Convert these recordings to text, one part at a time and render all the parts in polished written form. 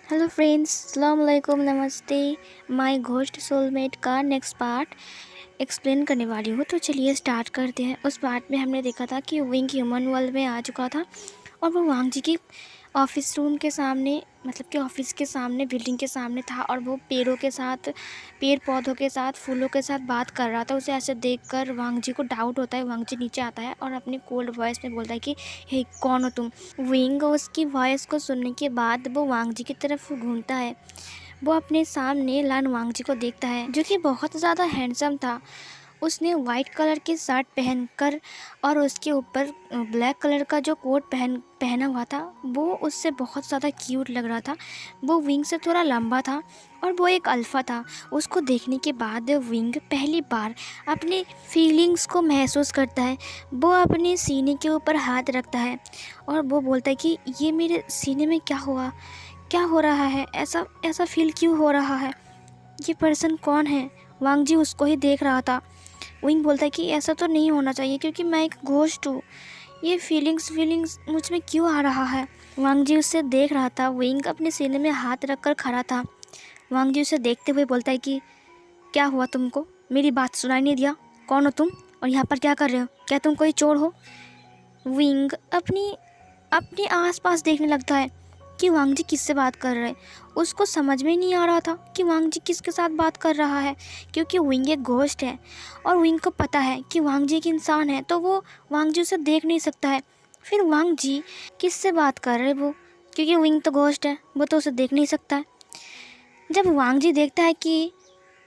Hello friends, अस्सलाम वालेकुम, नमस्ते। माय घोस्ट सोलमेट का नेक्स्ट पार्ट एक्सप्लेन करने वाली हूँ। तो चलिए स्टार्ट करते हैं। उस पार्ट में हमने देखा था कि विंग ह्यूमन वर्ल्ड में आ चुका था और वो वांग जी की ऑफिस रूम के सामने, मतलब कि ऑफिस के सामने, बिल्डिंग के सामने था और वो पेड़ों के साथ, पेड़ पौधों के साथ, फूलों के साथ बात कर रहा था। उसे ऐसे देखकर वांग जी को डाउट होता है। वांग जी नीचे आता है और अपनी कोल्ड वॉइस में बोलता है कि हे, कौन हो तुम। विंग उसकी वॉइस को सुनने के बाद वो वांग जी की तरफ घूमता है। वो अपने सामने लन वांग जी को देखता है, जो कि बहुत ज़्यादा हैंडसम था। उसने वाइट कलर की शर्ट पहनकर और उसके ऊपर ब्लैक कलर का जो कोट पहना हुआ था, वो उससे बहुत ज़्यादा क्यूट लग रहा था। वो विंग से थोड़ा लंबा था और वो एक अल्फ़ा था। उसको देखने के बाद विंग पहली बार अपनी फीलिंग्स को महसूस करता है। वो अपने सीने के ऊपर हाथ रखता है और वो बोलता है कि ये मेरे सीने में क्या हुआ, क्या हो रहा है, ऐसा ऐसा फील क्यों हो रहा है, ये पर्सन कौन है। वांग जी उसको ही देख रहा था। विंग बोलता है कि ऐसा तो नहीं होना चाहिए क्योंकि मैं एक घोस्ट हूँ, ये फीलिंग्स मुझ में क्यों आ रहा है। वांग जी उसे देख रहा था। विंग अपने सीने में हाथ रखकर खड़ा था। वांग जी उसे देखते हुए बोलता है कि क्या हुआ तुमको, मेरी बात सुनाई नहीं दिया, कौन हो तुम और यहाँ पर क्या कर रहे हो, क्या तुम कोई चोर हो। विंग अपनी अपने आसपास देखने लगता है कि वांग जी किससे बात कर रहे हैं। उसको समझ में नहीं आ रहा था कि वांग जी किसके साथ बात कर रहा है, क्योंकि विंग एक घोस्ट है और विंग को पता है कि वांग जी एक इंसान है, तो वो वांग जी उसे देख नहीं सकता है। फिर वांग जी किससे बात कर रहे वो, क्योंकि विंग तो घोस्ट है, वो तो उसे देख नहीं सकता है। जब वांग जी देखता है कि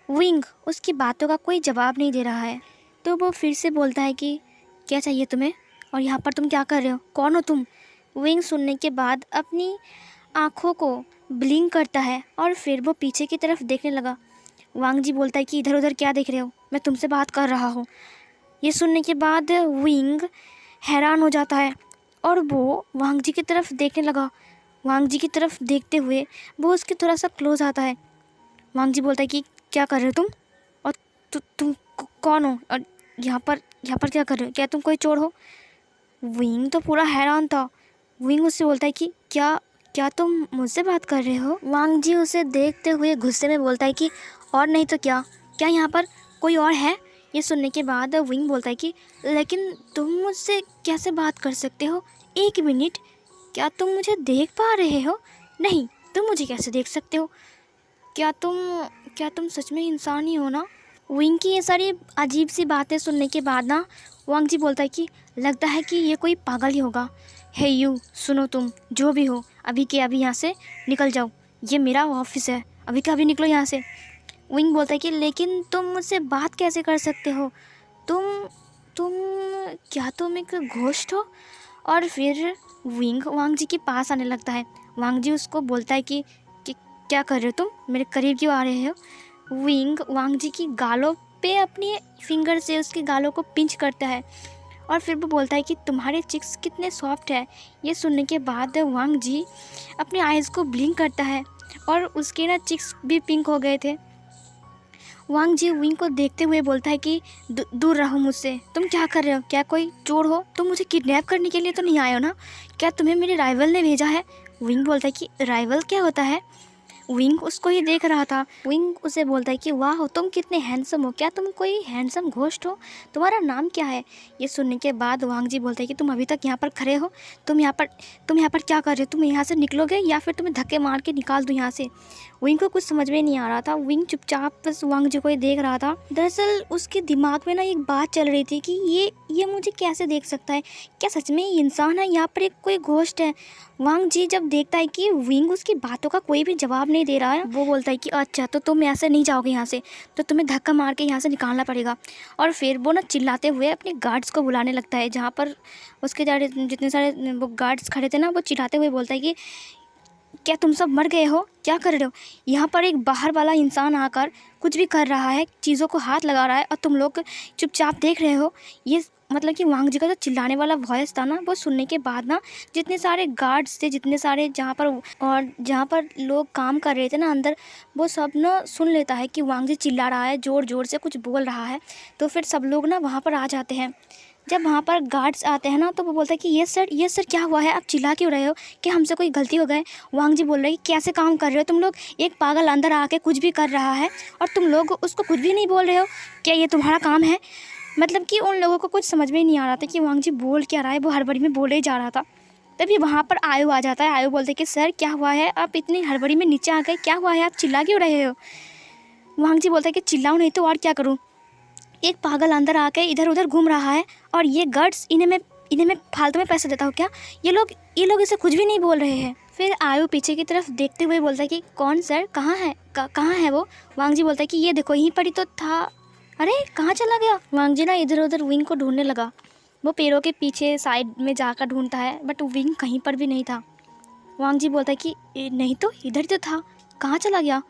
विंग उसकी बातों का कोई जवाब नहीं दे रहा है, तो वो फिर से बोलता है कि क्या चाहिए तुम्हें और यहाँ पर तुम क्या कर रहे हो, कौन हो तुम। विंग सुनने के बाद अपनी आँखों को ब्लिंक करता है और फिर वो पीछे की तरफ देखने लगा। वांग जी बोलता है कि इधर उधर क्या देख रहे हो, मैं तुमसे बात कर रहा हूँ। ये सुनने के बाद विंग हैरान हो जाता है और वो वांग जी की तरफ देखने लगा। वांग जी की तरफ देखते हुए वो उसके थोड़ा सा क्लोज आता है। वांग जी बोलता है कि क्या कर रहे हो तुम और तुम कौन हो और यहाँ पर क्या कर रहे हो, क्या तुम कोई चोर हो। विंग तो पूरा हैरान था। विंग उससे बोलता है कि क्या क्या तुम मुझसे बात कर रहे हो। वांग जी उसे देखते हुए गुस्से में बोलता है कि और नहीं तो क्या, क्या यहाँ पर कोई और है। ये सुनने के बाद विंग बोलता है कि लेकिन तुम मुझसे कैसे बात कर सकते हो, एक मिनट, क्या तुम मुझे देख पा रहे हो। नहीं, तुम मुझे कैसे देख सकते हो, क्या तुम क्या तुम सच में इंसान ही हो ना। विंग की ये सारी अजीब सी बातें सुनने के बाद ना वांग जी बोलता है कि लगता है कि ये कोई पागल ही होगा। हे यू, सुनो, तुम जो भी हो, अभी के अभी यहाँ से निकल जाओ, ये मेरा ऑफिस है, अभी के अभी निकलो यहाँ से। विंग बोलता है कि लेकिन तुम मुझसे बात कैसे कर सकते हो, तुम तुम क्या तुम एक घोस्ट हो। और फिर विंग वांग जी के पास आने लगता है। वांग जी उसको बोलता है कि क्या कर रहे हो तुम, मेरे करीब क्यों आ रहे हो। विंग वांग जी की गालों पे अपनी फिंगर से उसके गालों को पिंच करता है और फिर वो बोलता है कि तुम्हारे चिक्स कितने सॉफ्ट है। ये सुनने के बाद वांग जी अपने आइज़ को ब्लिंक करता है और उसके ना चिक्स भी पिंक हो गए थे। वांग जी विंग को देखते हुए बोलता है कि दूर रहो मुझसे, तुम क्या कर रहे हो, क्या कोई चोर हो, तुम मुझे किडनैप करने के लिए तो नहीं आए हो ना, क्या तुम्हें मेरे राइवल ने भेजा है। विंग बोलता है कि राइवल क्या होता है। विंग उसको ही देख रहा था। विंग उसे बोलता है कि वाह, तुम कितने हैंडसम हो, क्या तुम कोई हैंडसम घोस्ट हो, तुम्हारा नाम क्या है। ये सुनने के बाद वांग जी बोलता है कि तुम अभी तक यहाँ पर खड़े हो, तुम यहाँ पर क्या कर रहे हो, तुम यहाँ से निकलोगे या फिर तुम्हें धक्के मार के निकाल दूँ यहाँ से। विंग को कुछ समझ में नहीं आ रहा था। विंग चुपचाप बस वांग जी को ही देख रहा था। दरअसल उसके दिमाग में ना एक बात चल रही थी कि ये मुझे कैसे देख सकता है, क्या सच में ये इंसान है, यहाँ पर एक कोई घोस्ट है। वांग जी जब देखता है कि विंग उसकी बातों का कोई भी जवाब नहीं दे रहा है, वो बोलता है कि अच्छा, तो तुम ऐसे नहीं जाओगे यहाँ से, तो तुम्हें धक्का मार के यहाँ से निकालना पड़ेगा। और फिर वो ना चिल्लाते हुए अपने गार्ड्स को बुलाने लगता है। जहाँ पर उसके जितने सारे वो गार्ड्स खड़े थे ना, वो चिल्लाते हुए बोलता है कि क्या तुम सब मर गए हो, क्या कर रहे हो। यहाँ पर एक बाहर वाला इंसान आकर कुछ भी कर रहा है, चीज़ों को हाथ लगा रहा है और तुम लोग चुपचाप देख रहे हो। ये मतलब कि वांग जी का जो चिल्लाने वाला वॉइस था ना, वो सुनने के बाद ना जितने सारे गार्ड्स थे, जितने सारे जहाँ पर लोग काम कर रहे थे ना अंदर, वो सब ना सुन लेता है कि वांग जी चिल्ला रहा है, ज़ोर ज़ोर से कुछ बोल रहा है। तो फिर सब लोग ना वहाँ पर आ जाते हैं। जब वहाँ पर गार्ड्स आते हैं ना तो वो बोलता है कि ये सर क्या हुआ है, आप चिल्ला क्यों रहे हो, कि हमसे कोई गलती हो गई। वांग जी बोल रहे हैं कि कैसे काम कर रहे हो तुम लोग, एक पागल अंदर आके कुछ भी कर रहा है और तुम लोग उसको कुछ भी नहीं बोल रहे हो, क्या ये तुम्हारा काम है। मतलब कि उन लोगों को कुछ समझ में ही नहीं आ रहा था कि वांग जी बोल क्या रहा है, वो हड़बड़ी में बोले ही जा रहा था। तभी वहाँ पर आयु आ जाता है। आयु बोलते कि सर क्या हुआ है, आप इतनी हड़बड़ी में नीचे आ गए, क्या हुआ है, आप चिल्ला क्यों रहे हो। वांग जी बोलता है कि चिल्लाऊं नहीं तो और क्या करूं, एक पागल अंदर आके इधर उधर घूम रहा है और ये गर्ड्स इन्हें मैं फालतू में पैसे देता हूँ क्या, ये लोग इसे कुछ भी नहीं बोल रहे हैं। फिर आयु पीछे की तरफ देखते हुए बोलता है कि कौन सर, कहाँ है कहाँ है वो। वांग जी बोलता है कि ये देखो यहीं पर ही तो था, अरे कहाँ चला गया। वांग जी ना इधर उधर विंग को ढूंढने लगा, वो पेड़ों के पीछे साइड में जाकर ढूंढता है बट विंग कहीं पर भी नहीं था। वांग जी बोलता है कि नहीं तो इधर ही तो था, कहाँ चला गया,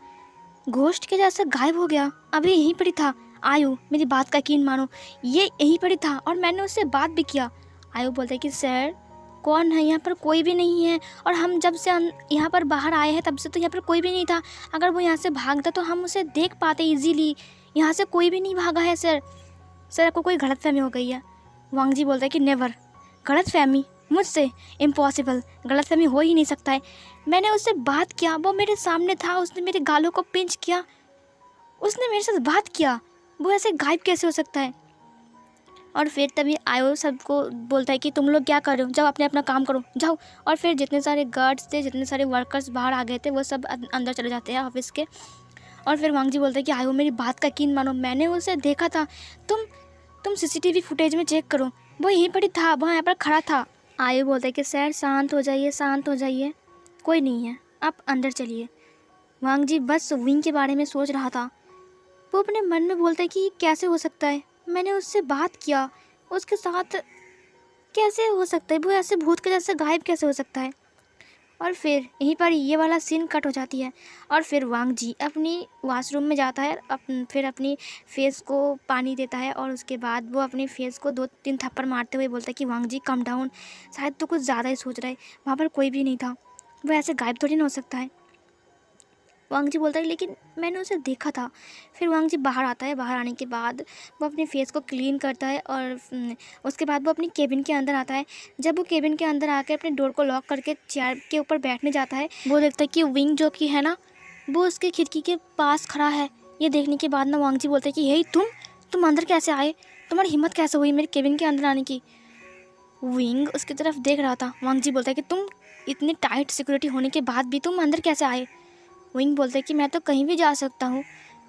घोस्ट के जैसा गायब हो गया, अभी यहीं पर ही था। आयु मेरी बात का यकीन मानो, ये यहीं पर ही था और मैंने उससे बात भी किया। आयु बोलता है कि सर कौन है, यहाँ पर कोई भी नहीं है और हम जब से यहाँ पर बाहर आए हैं तब से तो यहाँ पर कोई भी नहीं था, अगर वो यहाँ से भागता तो हम उसे देख पाते इजीली, यहाँ से कोई भी नहीं भागा है सर। सर आपको कोई गलतफहमी हो गई है। वांग जी बोलता है कि नेवर, गलतफहमी मुझसे इम्पॉसिबल, गलतफहमी हो ही नहीं सकता है, मैंने उससे बात किया, वो मेरे सामने था, उसने मेरे गालों को पिंच किया, उसने मेरे साथ बात किया, वो ऐसे गायब कैसे हो सकता है। और फिर तभी आयो सबको बोलता है कि तुम लोग क्या कर रहे हो, जाओ अपने अपना काम करो जाओ। और फिर जितने सारे गार्ड्स थे, जितने सारे वर्कर्स बाहर आ गए थे, वो सब अंदर चले जाते हैं ऑफिस के। और फिर वांग जी बोलते हैं कि आयो मेरी बात का यकीन मानो, मैंने उसे देखा था, तुम सीसीटीवी फुटेज में चेक करो, वो यहीं पर ही था, वहाँ यहाँ पर खड़ा था। आयु बोलता है कि सर शांत हो जाइए, शांत हो जाइए, कोई नहीं है, आप अंदर चलिए। वांग जी बस विंग के बारे में सोच रहा था, वो अपने मन में बोलता है कि ये कैसे हो सकता है, मैंने उससे बात किया, उसके साथ कैसे हो सकता है, वो ऐसे भूत के जैसे गायब कैसे हो सकता है। और फिर यहीं पर ये वाला सीन कट हो जाती है और फिर वांग जी अपनी वॉशरूम में जाता है, फिर अपनी फेस को पानी देता है और उसके बाद वो अपने फेस को 2-3 थप्पड़ मारते हुए बोलता है कि वांग जी कम डाउन, शायद तो कुछ ज़्यादा ही सोच रहा है, वहाँ पर कोई भी नहीं था, वो ऐसे गायब थोड़ी ना हो सकता है। वांग जी बोलता है लेकिन मैंने उसे देखा था। फिर वांग जी बाहर आता है, बाहर आने के बाद वो अपने फेस को क्लीन करता है और उसके बाद वो अपनी केबिन के अंदर आता है। जब वो केबिन के अंदर आकर अपने डोर को लॉक करके चेयर के ऊपर बैठने जाता है, वो देखता है कि विंग जो कि है ना, वो उसके खिड़की के पास खड़ा है। ये देखने के बाद ना वांग जी बोलते हैं कि यही तुम अंदर कैसे आए, तुम्हारी हिम्मत कैसे हुई मेरे केबिन के अंदर आने की। विंग उसकी तरफ देख रहा था। वांग जी बोलता है कि तुम इतनी टाइट सिक्योरिटी होने के बाद भी तुम अंदर कैसे आए। विंग बोलता है कि मैं तो कहीं भी जा सकता हूँ।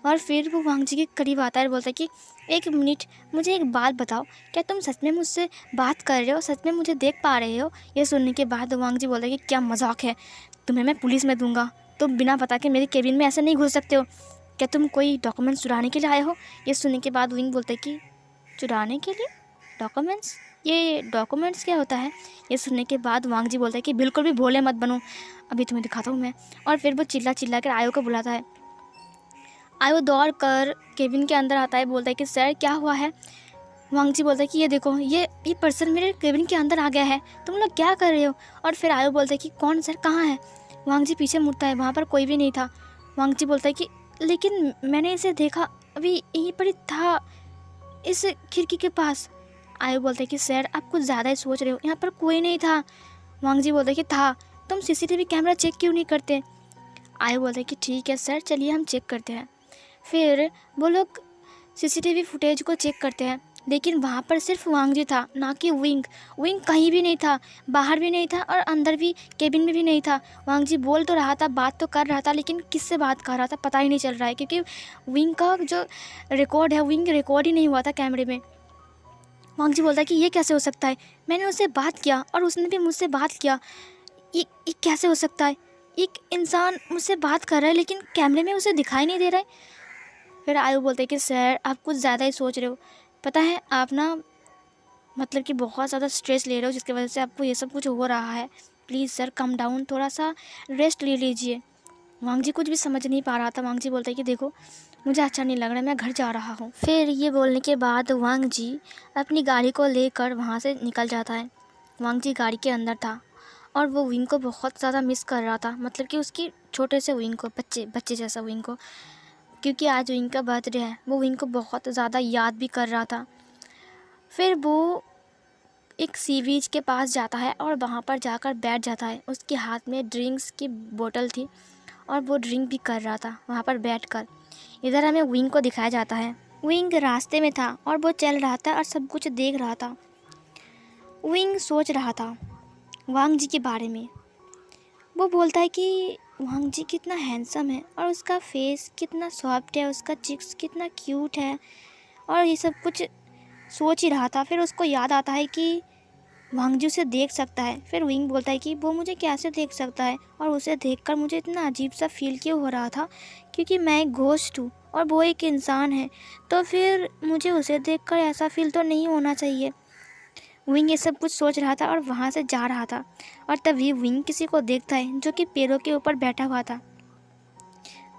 और फिर वो वांग जी के करीब आता है और बोलता है कि एक मिनट, मुझे एक बात बताओ, क्या तुम सच में मुझसे बात कर रहे हो, सच में मुझे देख पा रहे हो। ये सुनने के बाद वांग जी बोलता है कि क्या मजाक है, तुम्हें मैं पुलिस में दूंगा, तुम बिना पता के मेरे केबिन में ऐसे नहीं घुस सकते हो, क्या तुम कोई डॉक्यूमेंट्स चुराने के लिए आए हो। ये सुनने के बाद विंग बोलता है कि चुराने के लिए डॉक्यूमेंट्स, ये डॉक्यूमेंट्स क्या होता है। ये सुनने के बाद वांग जी बोलता है कि बिल्कुल भी भोले मत बनो, अभी तुम्हें दिखाता हूँ मैं। और फिर वो चिल्ला चिल्ला कर आयो को बुलाता है। आयो दौड़ कर केबिन के अंदर आता है, बोलता है कि सर क्या हुआ है। वांग जी बोलता है कि ये देखो, ये पर्सन मेरे केबिन के अंदर आ गया है, तुम लोग क्या कर रहे हो। और फिर आयो बोलता है कि कौन सर, कहाँ है। वांग जी पीछे मुड़ता है, वहाँ पर कोई भी नहीं था। वांग जी बोलता है कि लेकिन मैंने इसे देखा, अभी यहीं पर ही था, इस खिड़की के पास। आयु बोलते कि सर आप कुछ ज़्यादा ही सोच रहे हो, यहाँ पर कोई नहीं था। वांग जी बोलते कि था, तुम सीसीटीवी कैमरा चेक क्यों नहीं करते। आयु बोलते कि ठीक है सर, चलिए हम चेक करते हैं। फिर वो लोग सीसीटीवी फुटेज को चेक करते हैं, लेकिन वहाँ पर सिर्फ वांग जी था, ना कि विंग। विंग कहीं भी नहीं था, बाहर भी नहीं था और अंदर भी केबिन में भी नहीं था। वांग जी बोल तो रहा था, बात तो कर रहा था, लेकिन किससे बात कर रहा था पता ही नहीं चल रहा है, क्योंकि विंग का जो रिकॉर्ड है, विंग रिकॉर्ड ही नहीं हुआ था कैमरे में। वांग जी बोलता है कि ये कैसे हो सकता है, मैंने उससे बात किया और उसने भी मुझसे बात किया, ये कैसे हो सकता है, एक इंसान मुझसे बात कर रहा है लेकिन कैमरे में उसे दिखाई नहीं दे रहा है। फिर आयु बोलते हैं कि सर आप कुछ ज़्यादा ही सोच रहे हो, पता है आप ना मतलब कि बहुत ज़्यादा स्ट्रेस ले रहे हो, जिसकी वजह से आपको ये सब कुछ हो रहा है, प्लीज़ सर कम डाउन, थोड़ा सा रेस्ट ले लीजिए। वांग जी कुछ भी समझ नहीं पा रहा था। वांग जी बोलते हैं कि देखो मुझे अच्छा नहीं लग रहा है, मैं घर जा रहा हूँ। फिर ये बोलने के बाद वांग जी अपनी गाड़ी को लेकर वहाँ से निकल जाता है। वांग जी गाड़ी के अंदर था और वो विंग को बहुत ज़्यादा मिस कर रहा था, मतलब कि उसकी छोटे से विंग को, बच्चे जैसा विंग को, क्योंकि आज विंग का बर्थडे है। वो विंग को बहुत ज़्यादा याद भी कर रहा था। फिर वो एक सी बीच के पास जाता है और वहाँ पर जाकर बैठ जाता है। उसके हाथ में ड्रिंक्स की बोतल थी और वो ड्रिंक भी कर रहा था वहाँ पर बैठकर। इधर हमें विंग को दिखाया जाता है। विंग रास्ते में था और वो चल रहा था और सब कुछ देख रहा था। विंग सोच रहा था वांग जी के बारे में। वो बोलता है कि वांग जी कितना हैंडसम है और उसका फेस कितना सॉफ्ट है, उसका चिक्स कितना क्यूट है, और ये सब कुछ सोच ही रहा था। फिर उसको याद आता है कि वांग जी उसे देख सकता है। फिर विंग बोलता है कि वो मुझे कैसे देख सकता है, और उसे देखकर मुझे इतना अजीब सा फील क्यों हो रहा था, क्योंकि मैं एक घोस्ट हूँ और वो एक इंसान है, तो फिर मुझे उसे देखकर ऐसा फील तो नहीं होना चाहिए। विंग ये सब कुछ सोच रहा था और वहाँ से जा रहा था, और तभी विंग किसी को देखता है जो कि पेड़ों के ऊपर बैठा हुआ था।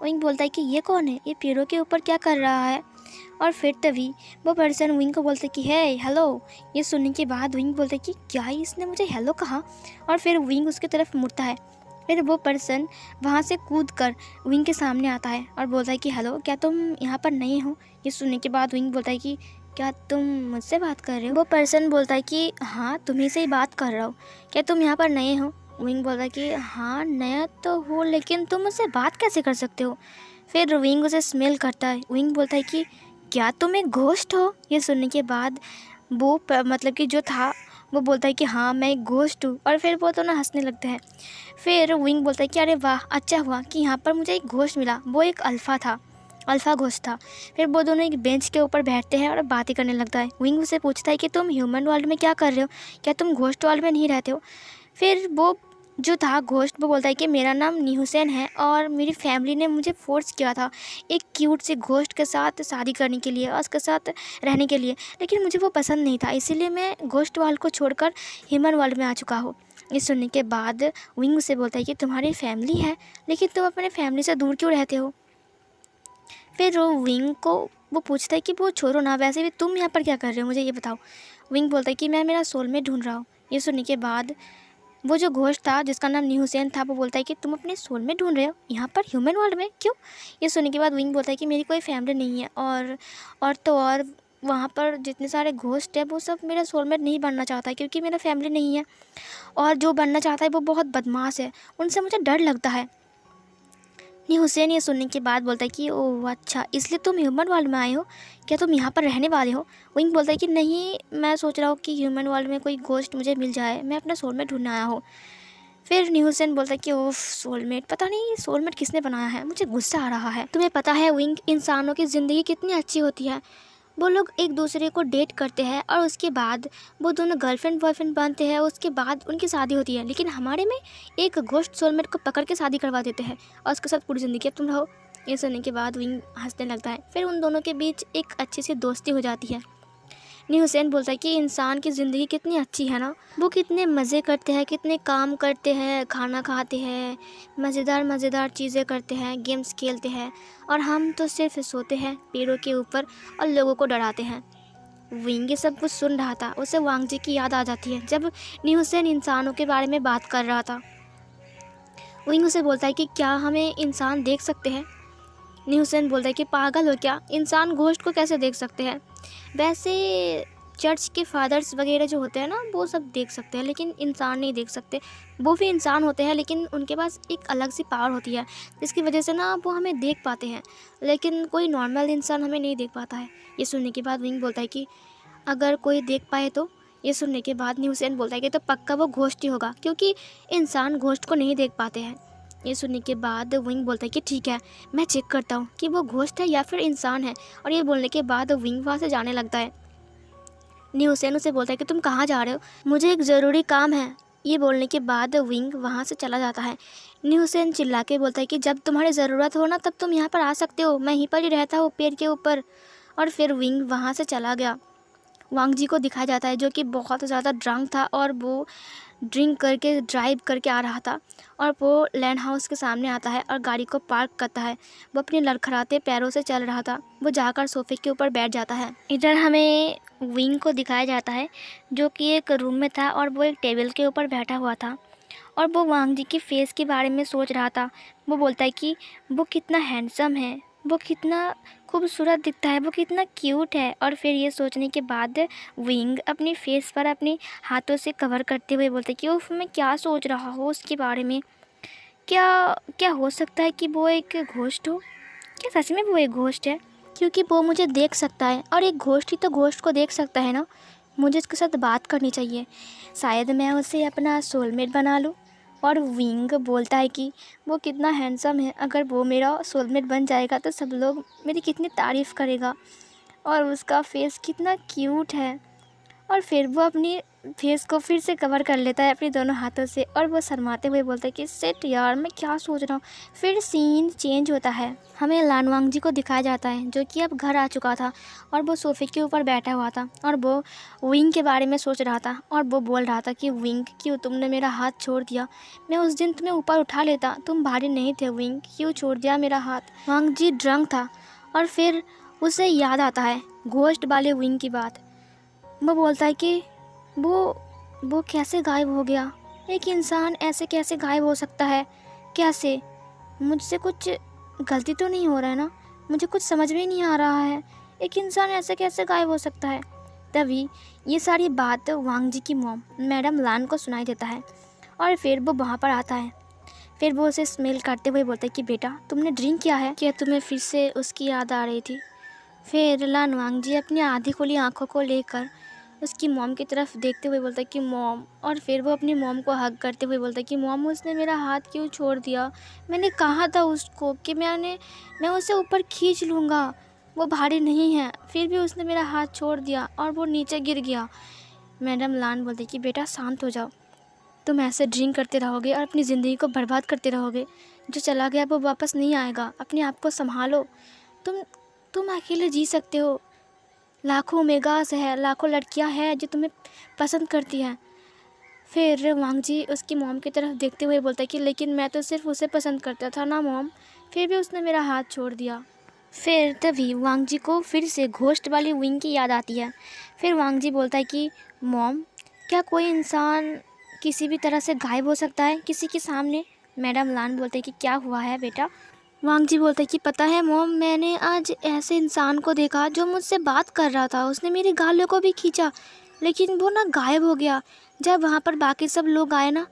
विंग बोलता है कि ये कौन है, ये पेड़ों के ऊपर क्या कर रहा है। और फिर तभी वो पर्सन विंग को बोलता है कि हे हेलो। ये सुनने के बाद विंग बोलता है कि क्या इसने मुझे हेलो कहा, और फिर विंग उसकी तरफ मुड़ता है। फिर वो पर्सन वहाँ से कूद कर विंग के सामने आता है और बोलता है कि हेलो, क्या तुम यहाँ पर नए हो। ये सुनने के बाद विंग बोलता है कि क्या तुम मुझसे बात कर रहे हो। वो पर्सन बोलता है कि हाँ, तुम्ही से ही बात कर रहा हूँ, क्या तुम यहाँ पर नए हो। विंग बोलता है कि हाँ नया तो हो, लेकिन तुम मुझसे बात कैसे कर सकते हो। फिर विंग उसे स्मेल करता है। विंग बोलता है कि क्या तुम एक घोस्ट हो। ये सुनने के बाद वो मतलब कि जो था वो बोलता है कि हाँ मैं एक घोस्ट हूँ, और फिर वो दोनों हंसने लगते हैं। फिर विंग बोलता है कि अरे वाह, अच्छा हुआ कि यहाँ पर मुझे एक घोस्ट मिला। वो एक अल्फ़ा घोस्ट था। फिर वो दोनों एक बेंच के ऊपर बैठते हैं और बातें करने लगता है। विंग उसे पूछता है कि तुम ह्यूमन वर्ल्ड में क्या कर रहे हो, क्या तुम घोस्ट वर्ल्ड में नहीं रहते हो। फिर वो जो था घोस्ट, वो बोलता है कि मेरा नाम निहुसेन है और मेरी फैमिली ने मुझे फोर्स किया था एक क्यूट से घोस्ट के साथ शादी करने के लिए और उसके साथ रहने के लिए, लेकिन मुझे वो पसंद नहीं था, इसीलिए मैं घोस्ट वर्ल्ड को छोड़कर ह्यूमन वर्ल्ड में आ चुका हूँ। ये सुनने के बाद विंग से बोलता है कि तुम्हारी फैमिली है, लेकिन तुम अपने फैमिली से दूर क्यों रहते हो। फिर वो विंग को वो पूछता है कि वो छोड़ो ना, वैसे भी तुम यहाँ पर क्या कर रहे हो, मुझे ये बताओ। विंग बोलता है कि मैं मेरा सोलमेट ढूंढ रहा हूँ। ये सुनने के बाद वो जो घोस्ट था जिसका नाम निहुसेन था, वो बोलता है कि तुम अपने सोलमेट ढूंढ रहे हो यहाँ पर ह्यूमन वर्ल्ड में, क्यों। ये सुनने के बाद विंग बोलता है कि मेरी कोई फैमिली नहीं है, और तो और वहाँ पर जितने सारे घोस्ट है वो सब मेरा सोलमेट नहीं बनना चाहता है, क्योंकि मेरा फैमिली नहीं है, और जो बनना चाहता है वो बहुत बदमाश है, उनसे मुझे डर लगता है। हुसैन ये सुनने के बाद बोलता है कि ओह अच्छा, इसलिए तुम ह्यूमन वर्ल्ड में आए हो, क्या तुम यहाँ पर रहने वाले हो। विंग बोलता है कि नहीं, मैं सोच रहा हूँ कि ह्यूमन वर्ल्ड में कोई घोस्ट मुझे मिल जाए, मैं अपना सोलमेट ढूंढने आया हूँ। फिर न्यूसेन बोलता है कि ओह सोलमेट, पता नहीं सोलमेट किसने बनाया है, मुझे गुस्सा आ रहा है। तुम्हें पता है विंग, इंसानों की ज़िंदगी कितनी अच्छी होती है। वो लोग एक दूसरे को डेट करते हैं और उसके बाद वो दोनों गर्लफ्रेंड बॉयफ्रेंड बनते हैं, उसके बाद उनकी शादी होती है, लेकिन हमारे में एक घोस्ट सोलमेट को पकड़ के शादी करवा देते हैं और उसके साथ पूरी ज़िंदगी अब तुम रहो। ये सुनने के बाद विंग हंसने लगता है। फिर उन दोनों के बीच एक अच्छी सी दोस्ती हो जाती है। हुसैन बोलता है कि इंसान की ज़िंदगी कितनी अच्छी है ना, वो कितने मज़े करते हैं, कितने काम करते हैं, खाना खाते हैं, मज़ेदार मज़ेदार चीज़ें करते हैं, गेम्स खेलते हैं, और हम तो सिर्फ सोते हैं पेड़ों के ऊपर और लोगों को डराते हैं। विंग ये सब कुछ सुन रहा था। उसे वांग जी की याद आ जाती है जब हुसैन इंसानों के बारे में बात कर रहा था। विंग उसे बोलता है कि क्या हमें इंसान देख सकते हैं। हुसैन बोलता है कि पागल हो क्या, इंसान घोस्ट को कैसे देख सकते हैं। वैसे चर्च के फादर्स वगैरह जो होते हैं ना, वो सब देख सकते हैं, लेकिन इंसान नहीं देख सकते। वो भी इंसान होते हैं, लेकिन उनके पास एक अलग सी पावर होती है जिसकी वजह से ना वो हमें देख पाते हैं, लेकिन कोई नॉर्मल इंसान हमें नहीं देख पाता है। ये सुनने के बाद विंग बोलता है कि अगर कोई देख पाए तो। ये सुनने के बाद हुसैन बोलता है कि तो पक्का वो घोस्ट ही होगा, क्योंकि इंसान घोस्ट को नहीं देख पाते हैं। ये सुनने के बाद विंग बोलता है कि ठीक है, मैं चेक करता हूँ कि वो घोस्ट है या फिर इंसान है। और ये बोलने के बाद विंग वहाँ से जाने लगता है। हुसैन उसे बोलता है कि तुम कहाँ जा रहे हो, मुझे एक ज़रूरी काम है। ये बोलने के बाद विंग वहाँ से चला जाता है। हुसैन चिल्ला के बोलता है कि जब तुम्हारी ज़रूरत हो ना, तब तुम यहाँ पर आ सकते हो, मैं यहीं पर ही रहता हूँ पेड़ के ऊपर। और फिर विंग वहाँ से चला गया। वांग जी को दिखाया जाता है जो कि बहुत ज़्यादा ड्रंक था और वो ड्रिंक करके ड्राइव करके आ रहा था, और वो लैंड हाउस के सामने आता है और गाड़ी को पार्क करता है। वो अपने लड़खड़ाते पैरों से चल रहा था। वो जाकर सोफे के ऊपर बैठ जाता है। इधर हमें विंग को दिखाया जाता है जो कि एक रूम में था और वो एक टेबल के ऊपर बैठा हुआ था, और वो वांग जी की फेस के बारे में सोच रहा था। वो बोलता है कि वो कितना हैंडसम है, वो कितना खूबसूरत दिखता है, वो कितना क्यूट है। और फिर ये सोचने के बाद विंग अपनी फेस पर अपने हाथों से कवर करते हुए बोलते कि उफ, मैं क्या सोच रहा हूँ उसके बारे में। क्या क्या हो सकता है कि वो एक घोस्ट हो? क्या सच में वो एक घोस्ट है? क्योंकि वो मुझे देख सकता है और एक घोस्ट ही तो घोस्ट को देख सकता है ना। मुझे उसके साथ बात करनी चाहिए, शायद मैं उसे अपना सोलमेट बना लूँ। और विंग बोलता है कि वो कितना हैंडसम है, अगर वो मेरा सोलमेट बन जाएगा तो सब लोग मेरी कितनी तारीफ़ करेगा, और उसका फेस कितना क्यूट है। और फिर वो अपनी फेस को फिर से कवर कर लेता है अपने दोनों हाथों से, और वो शर्माते हुए बोलता है कि शिट यार, मैं क्या सोच रहा हूँ। फिर सीन चेंज होता है, हमें लानवांग जी को दिखाया जाता है जो कि अब घर आ चुका था, और वो सोफ़े के ऊपर बैठा हुआ था, और वो विंग के बारे में सोच रहा था। और वो बोल रहा था कि विंग, क्यों तुमने मेरा हाथ छोड़ दिया? मैं उस दिन तुम्हें ऊपर उठा लेता, तुम भारी नहीं थे विंग, क्यों छोड़ दिया मेरा हाथ? वांग जी ड्रंक था, और फिर उसे याद आता है घोस्ट वाले विंग की बात। वो बोलता है कि वो कैसे गायब हो गया? एक इंसान ऐसे कैसे गायब हो सकता है? कैसे? मुझसे कुछ गलती तो नहीं हो रहा है ना? मुझे कुछ समझ में नहीं आ रहा है, एक इंसान ऐसे कैसे गायब हो सकता है? तभी ये सारी बात वांग जी की मॉम मैडम लान को सुनाई देता है, और फिर वो वहाँ पर आता है। फिर वो उसे स्मेल करते हुए बोलता है कि बेटा, तुमने ड्रिंक किया है क्या? तुम्हें फिर से उसकी याद आ रही थी? फिर लान वांग जी अपनी आधी खुली आंखों को लेकर उसकी मॉम की तरफ देखते हुए बोलता है कि मॉम। और फिर वो अपनी मॉम को हग करते हुए बोलता है कि मॉम, उसने मेरा हाथ क्यों छोड़ दिया? मैंने कहा था उसको कि मैं उसे ऊपर खींच लूँगा, वो भारी नहीं है, फिर भी उसने मेरा हाथ छोड़ दिया और वो नीचे गिर गया। मैडम लान बोलती कि बेटा शांत हो जाओ, तुम ऐसे ड्रिंक करते रहोगे और अपनी ज़िंदगी को बर्बाद करते रहोगे। जो चला गया वो वापस नहीं आएगा, अपने आप को संभालो। तुम तुम अकेले जी सकते हो, लाखों मेगास है, लाखों लड़कियां हैं जो तुम्हें पसंद करती हैं। फिर वांग जी उसकी मॉम की तरफ देखते हुए बोलता है कि लेकिन मैं तो सिर्फ उसे पसंद करता था ना मॉम, फिर भी उसने मेरा हाथ छोड़ दिया। फिर तभी वांग जी को फिर से घोस्ट वाली विंग की याद आती है। फिर वांग जी बोलता है कि मॉम, क्या कोई इंसान किसी भी तरह से गायब हो सकता है किसी के सामने? मैडम लान बोलते हैं कि क्या हुआ है बेटा? वांग जी बोलते हैं कि पता है मॉम, मैंने आज ऐसे इंसान को देखा जो मुझसे बात कर रहा था, उसने मेरे गालों को भी खींचा, लेकिन वो ना गायब हो गया। जब वहाँ पर बाकी सब लोग आए ना,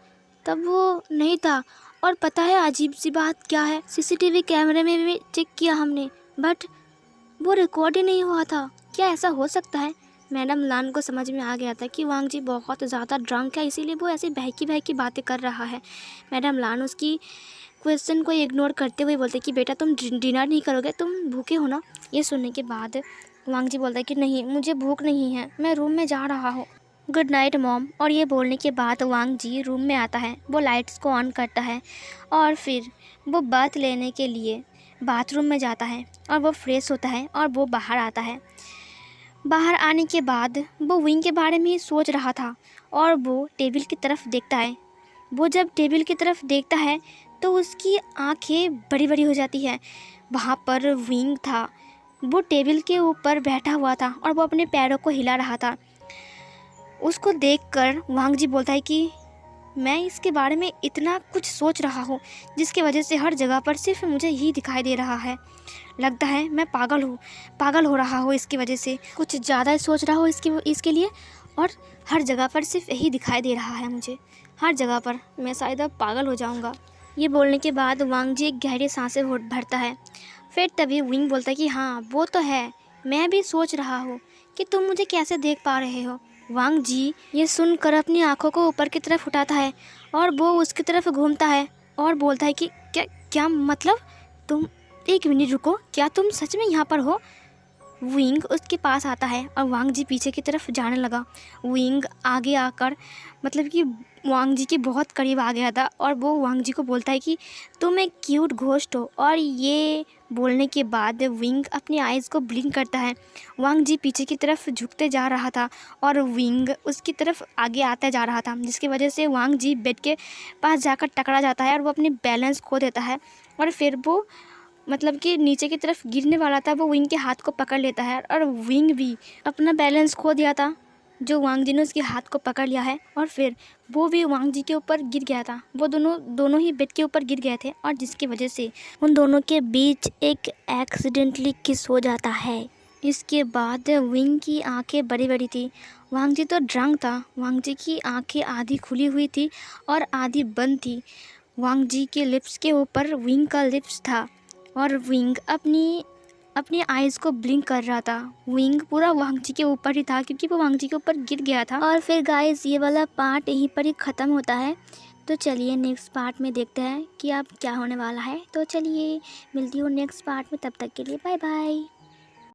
तब वो नहीं था। और पता है अजीब सी बात क्या है, सीसीटीवी कैमरे में भी चेक किया हमने, बट वो रिकॉर्ड ही नहीं हुआ था। क्या ऐसा हो सकता है? मैडम लान को समझ में आ गया था कि वांग जी बहुत ज़्यादा ड्रंक है, इसीलिए वो ऐसी बहकी बहकी बातें कर रहा है। मैडम लान उसकी क्वेश्चन को इग्नोर करते हुए बोलते कि बेटा, तुम डिनर नहीं करोगे, तुम भूखे हो ना? ये सुनने के बाद वांग जी बोलता है कि नहीं, मुझे भूख नहीं है, मैं रूम में जा रहा हूँ, गुड नाइट मॉम। और ये बोलने के बाद वांग जी रूम में आता है, वो लाइट्स को ऑन करता है, और फिर वो बात लेने के लिए बाथरूम में जाता है, और वो फ्रेश होता है, और वो बाहर आता है। बाहर आने के बाद वो विंग के बारे में ही सोच रहा था, और वो टेबल की तरफ देखता है। वो जब टेबल की तरफ देखता है तो उसकी आंखें बड़ी बड़ी हो जाती हैं। वहाँ पर विंग था, वो टेबल के ऊपर बैठा हुआ था, और वो अपने पैरों को हिला रहा था। उसको देखकर वांग जी बोलता है कि मैं इसके बारे में इतना कुछ सोच रहा हूँ, जिसकी वजह से हर जगह पर सिर्फ मुझे ही दिखाई दे रहा है। लगता है मैं पागल हो रहा हूँ इसकी वजह से, कुछ ज़्यादा सोच रहा हूँ इसके लिए, और हर जगह पर सिर्फ यही दिखाई दे रहा है मुझे, हर जगह पर। मैं शायद अब पागल हो जाऊँगा। ये बोलने के बाद वांग जी एक गहरी सांसें भरता है। फिर तभी विंग बोलता है कि हाँ वो तो है, मैं भी सोच रहा हूँ कि तुम मुझे कैसे देख पा रहे हो। वांग जी ये सुनकर अपनी आंखों को ऊपर की तरफ उठाता है, और वो उसकी तरफ घूमता है और बोलता है कि क्या क्या मतलब? तुम एक मिनट रुको, क्या तुम सच में यहाँ पर हो? विंग उसके पास आता है, और वांग जी पीछे की तरफ जाने लगा। विंग आगे आकर मतलब कि वांग जी के बहुत करीब आ गया था, और वो वांग जी को बोलता है कि तुम एक क्यूट घोस्ट हो। और ये बोलने के बाद विंग अपनी आइज़ को ब्लिंक करता है। वांग जी पीछे की तरफ झुकते जा रहा था, और विंग उसकी तरफ आगे आता जा रहा था, जिसकी वजह से वांग जी बेड के पास जाकर टकरा जाता है, और वो अपने बैलेंस खो देता है। और फिर वो मतलब कि नीचे की तरफ गिरने वाला था, वो विंग के हाथ को पकड़ लेता है, और विंग भी अपना बैलेंस खो दिया था। जो वांग जी ने उसके हाथ को पकड़ लिया है और फिर वो भी वांग जी के ऊपर गिर गया था। वो दोनों ही बेड के ऊपर गिर गए थे और जिसकी वजह से उन दोनों के बीच एक एक्सीडेंटली किस हो जाता है। इसके बाद विंग की आंखें बड़ी बड़ी थी। वांग जी तो ड्रंक था। वांग जी की आंखें आधी खुली हुई थी और आधी बंद थी। वांग जी के लिप्स के ऊपर विंग का लिप्स था और विंग अपनी आइज़ को ब्लिंक कर रहा था। विंग पूरा वांग जी के ऊपर ही था क्योंकि वो वांग जी के ऊपर गिर गया था। और फिर गाइस ये वाला पार्ट यहीं पर ही ख़त्म होता है। तो चलिए नेक्स्ट पार्ट में देखते हैं कि अब क्या होने वाला है। तो चलिए मिलती हूँ नेक्स्ट पार्ट में, तब तक के लिए बाय बाय।